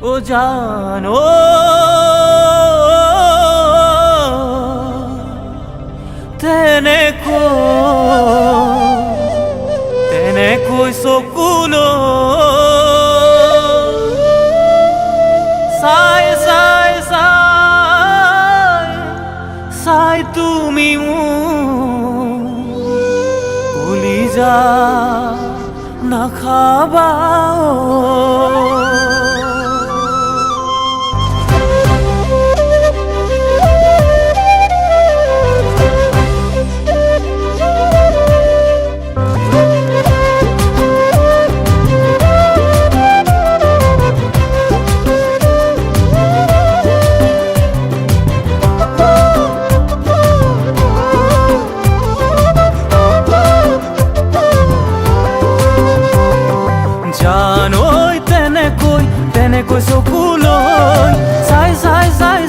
ও জানো তেনেকৈ চকুলৈ চাই তুমি মোৰ কলিজা নাখাবা জানৈ তেনেকৈ চকুলৈ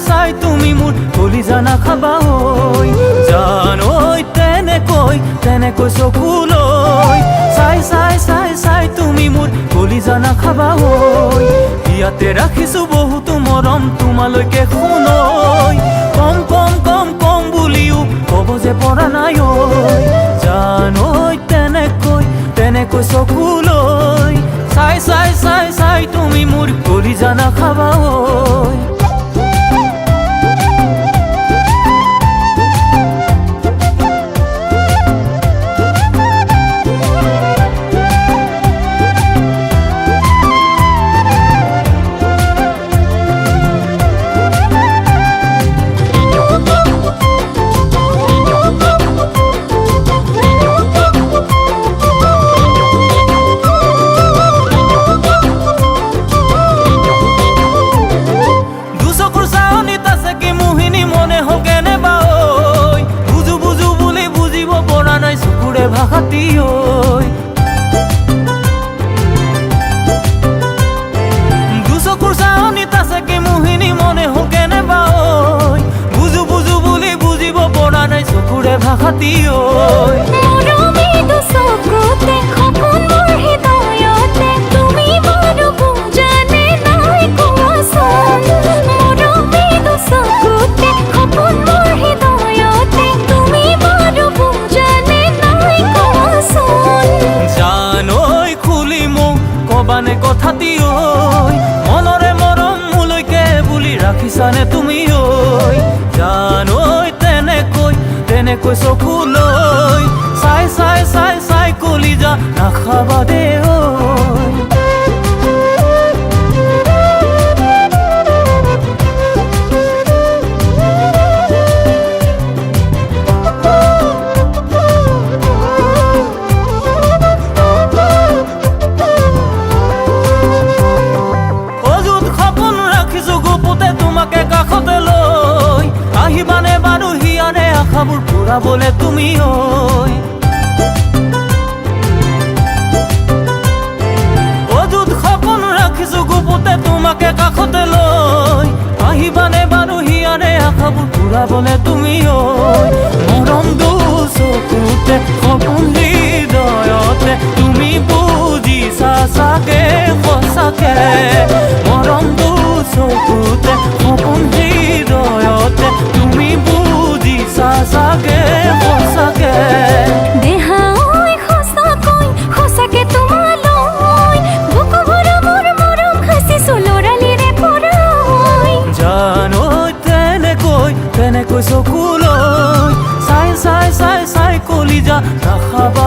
চাই তুমি মোৰ কলিজা নাখাবা হৈ জানৈ তেনেকৈ চকুলৈ চাই তুমি মোৰ কলিজা নাখাবা হৈ ইয়াতে ৰাখিছো বহুতো মৰম তোমালৈকে শুনৈ কম বুলিও ক'ব যে পৰা নাই ঐ জানৈ তেনেকৈ চকুলৈ চাই তুমি মোৰ কলিজা নাখাবা ঐ ভাষাতি ঐ দুচকুৰ চাৱনিত আছে কি মোহিনী মনে হোকেনে বা ঐ বুজো বুলি বুজিব পৰা নাই চকুৰে ভাষাতি ঐ কবানে কথাতি ঐ মনৰে মৰম মোলৈকে বুলি ৰাখিছানে তুমি ঐ জানৈ তেনেকৈ চকুলৈ চাই কলিজা নাখাবা দে ঐ কাষতে লৈ আহিবানে বাৰু হিয়ানে আশাবোৰ পুৰাবলে তুমি ঐ অযুত সপোন ৰাখিছো গুপুতে তোমাকে কাষতে লৈ আহিবানে বাৰু হিয়ানে আশাবোৰ পুৰাবলে তুমি ঐ মৰম চকুতে সপোন হৃদয়তে তুমি বুজিছা চাগে সঁচাকে মৰম চকুতে সপোন হৃদয়তে তুমি বুজিছা চাগে সঁচাকে সঁচাকে তোমালৈ বুকুভৰা মোৰ মৰম সাঁচিছো লৰালিৰে পৰা জানৈ তেনেকৈ চকুলৈ চাই কলিজা নাখাবা